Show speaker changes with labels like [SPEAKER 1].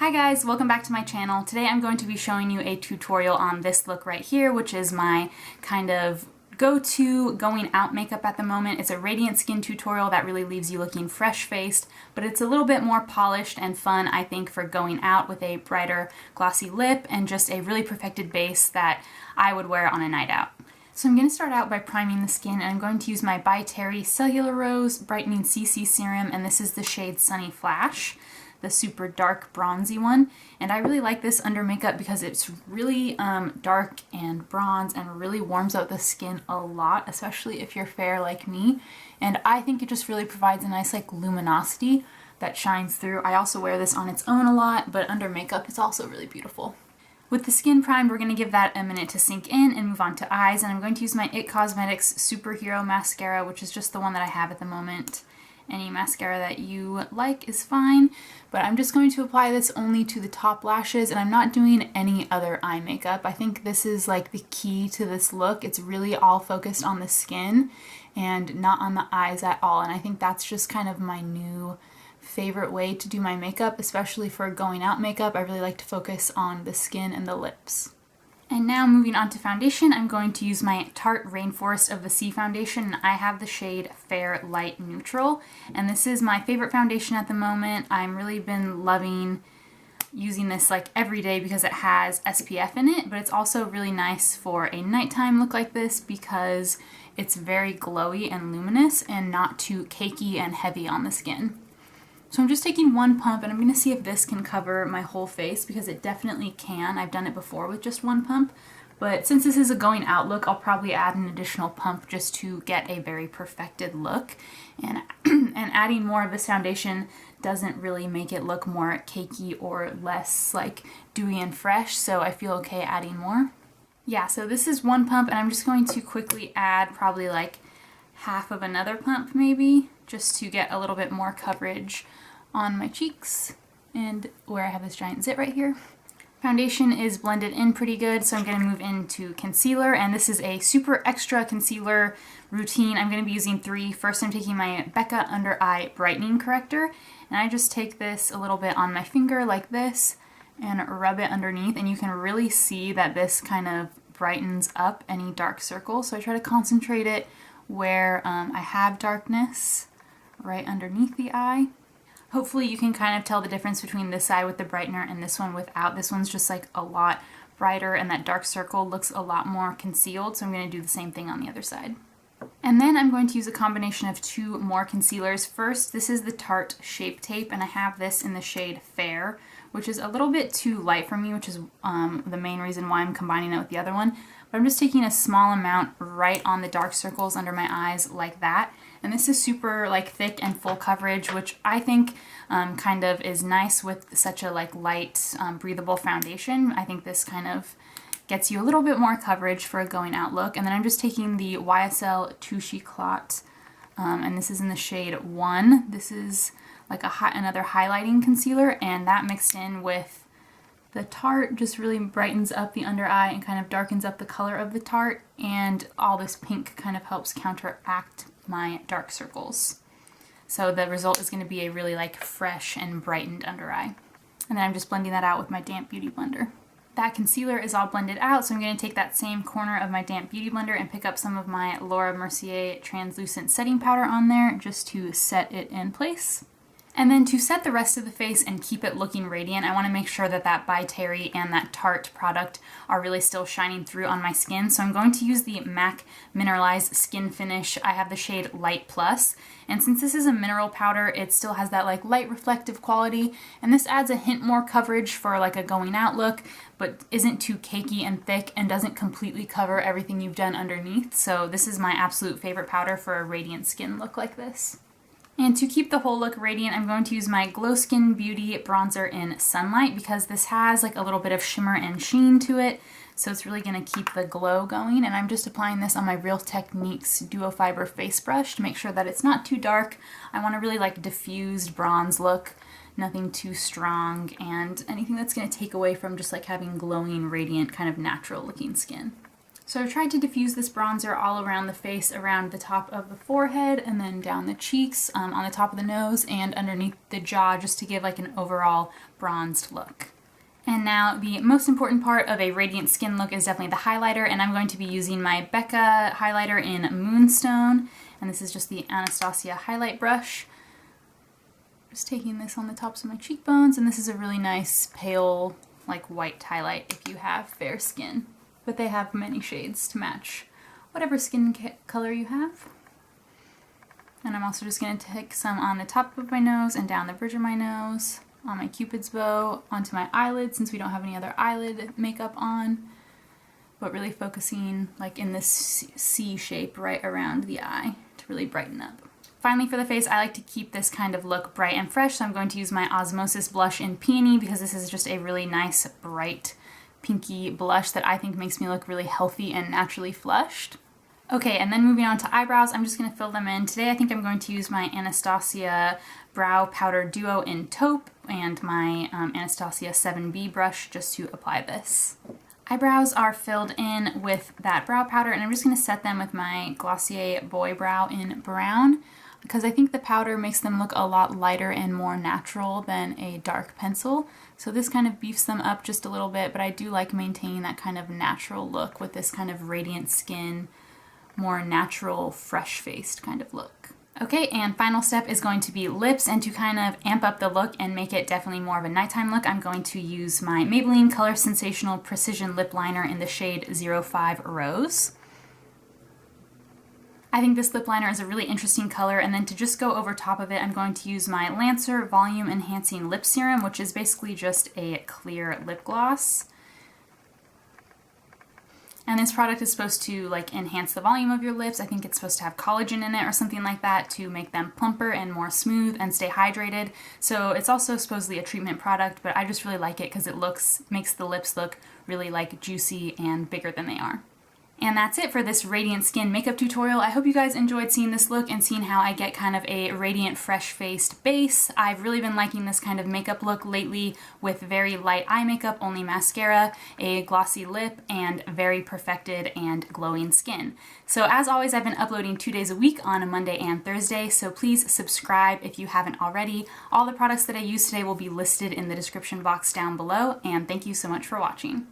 [SPEAKER 1] Hi guys, welcome back to my channel. Today I'm going to be showing you a tutorial on this look right here, which is my kind of go-to going out makeup at the moment. It's a radiant skin tutorial that really leaves you looking fresh-faced, but it's a little bit more polished and fun, I think, for going out with a brighter glossy lip and just a really perfected base that I would wear on a night out. So I'm going to start out by priming the skin, and I'm going to use my by Terry Cellularose Brightening CC Serum, and this is the shade Sunny Flash, the super dark bronzy one. And I really like this under makeup because it's really dark and bronze and really warms out the skin a lot, especially if you're fair like me. And I think it just really provides a nice like luminosity that shines through. I also wear this on its own a lot, but under makeup it's also really beautiful. With the skin primed, we're going to give that a minute to sink in and move on to eyes. And I'm going to use my IT Cosmetics Superhero Mascara, which is just the one that I have at the moment. Any mascara that you like is fine, but I'm just going to apply this only to the top lashes, and I'm not doing any other eye makeup. I think this is like the key to this look. It's really all focused on the skin and not on the eyes at all, and I think that's just kind of my new favorite way to do my makeup, especially for going out makeup. I really like to focus on the skin and the lips. And now moving on to foundation, I'm going to use my Tarte Rainforest of the Sea foundation. I have the shade Fair Light Neutral, and this is my favorite foundation at the moment. I'm really been loving using this like every day because it has SPF in it, but it's also really nice for a nighttime look like this because it's very glowy and luminous and not too cakey and heavy on the skin. So I'm just taking one pump, and I'm going to see if this can cover my whole face because it definitely can. I've done it before with just one pump, but since this is a going out look, I'll probably add an additional pump just to get a very perfected look. And, and adding more of this foundation doesn't really make it look more cakey or less like dewy and fresh, so I feel okay adding more. Yeah, so this is one pump, and I'm just going to quickly add probably like half of another pump maybe, just to get a little bit more coverage on my cheeks and where I have this giant zit right here. Foundation is blended in pretty good, so I'm going to move into concealer, and this is a super extra concealer routine. I'm going to be using three. First, I'm taking my Becca Under Eye Brightening Corrector, and I just take this a little bit on my finger like this and rub it underneath, and you can really see that this kind of brightens up any dark circles. So I try to concentrate it where I have darkness, right underneath the eye. Hopefully you can kind of tell the difference between this eye with the brightener and this one without. This one's just like a lot brighter, and that dark circle looks a lot more concealed, so I'm going to do the same thing on the other side. And then I'm going to use a combination of two more concealers. First, this is the Tarte Shape Tape, and I have this in the shade Fair, which is a little bit too light for me, which is the main reason why I'm combining it with the other one. But I'm just taking a small amount right on the dark circles under my eyes like that. And this is super like thick and full coverage, which I think kind of is nice with such a like light, breathable foundation. I think this kind of gets you a little bit more coverage for a going out look. And then I'm just taking the YSL Touche Eclat, and this is in the shade 1. This is like another highlighting concealer, and that mixed in with the Tarte just really brightens up the under eye and kind of darkens up the color of the Tarte, and all this pink kind of helps counteract my dark circles. So the result is going to be a really like fresh and brightened under eye. And then I'm just blending that out with my damp beauty blender. That concealer is all blended out, so I'm going to take that same corner of my damp beauty blender and pick up some of my Laura Mercier translucent setting powder on there just to set it in place. And then to set the rest of the face and keep it looking radiant, I want to make sure that that by Terry and that Tarte product are really still shining through on my skin. So I'm going to use the MAC Mineralize Skinfinish. I have the shade Light Plus. And since this is a mineral powder, it still has that like light reflective quality. And this adds a hint more coverage for like a going out look, but isn't too cakey and thick and doesn't completely cover everything you've done underneath. So this is my absolute favorite powder for a radiant skin look like this. And to keep the whole look radiant, I'm going to use my Glow Skin Beauty Bronzer in Sunlight because this has like a little bit of shimmer and sheen to it. So it's really going to keep the glow going. And I'm just applying this on my Real Techniques Duo Fiber Face Brush to make sure that it's not too dark. I want a really like diffused bronze look, nothing too strong, and anything that's going to take away from just like having glowing, radiant, kind of natural looking skin. So I've tried to diffuse this bronzer all around the face, around the top of the forehead, and then down the cheeks, on the top of the nose, and underneath the jaw, just to give like an overall bronzed look. And now the most important part of a radiant skin look is definitely the highlighter, and I'm going to be using my Becca highlighter in Moonstone, and this is just the Anastasia highlight brush. Just taking this on the tops of my cheekbones, and this is a really nice pale, like white highlight if you have fair skin. But they have many shades to match whatever skin color you have. And I'm also just going to take some on the top of my nose and down the bridge of my nose, on my cupid's bow, onto my eyelid since we don't have any other eyelid makeup on, but really focusing like in this C shape right around the eye to really brighten up. Finally, for the face, I like to keep this kind of look bright and fresh, so I'm going to use my Osmosis blush in Peony because this is just a really nice, bright, pinky blush that I think makes me look really healthy and naturally flushed. Okay, and then moving on to eyebrows, I'm just going to fill them in. Today I think I'm going to use my Anastasia Brow Powder Duo in Taupe and my Anastasia 7B brush just to apply this. Eyebrows are filled in with that brow powder, and I'm just going to set them with my Glossier Boy Brow in Brown because I think the powder makes them look a lot lighter and more natural than a dark pencil. So this kind of beefs them up just a little bit, but I do like maintaining that kind of natural look with this kind of radiant skin, more natural, fresh-faced kind of look. Okay, and final step is going to be lips, and to kind of amp up the look and make it definitely more of a nighttime look, I'm going to use my Maybelline Color Sensational Precision Lip Liner in the shade 05 Rose. I think this lip liner is a really interesting color, and then to just go over top of it, I'm going to use my Lancer Volume Enhancing Lip Serum, which is basically just a clear lip gloss. And this product is supposed to like enhance the volume of your lips. I think it's supposed to have collagen in it or something like that to make them plumper and more smooth and stay hydrated. So it's also supposedly a treatment product, but I just really like it because it makes the lips look really like juicy and bigger than they are. And that's it for this radiant skin makeup tutorial. I hope you guys enjoyed seeing this look and seeing how I get kind of a radiant, fresh-faced base. I've really been liking this kind of makeup look lately with very light eye makeup, only mascara, a glossy lip, and very perfected and glowing skin. So as always, I've been uploading 2 days a week on a Monday and Thursday, so please subscribe if you haven't already. All the products that I use today will be listed in the description box down below, and thank you so much for watching.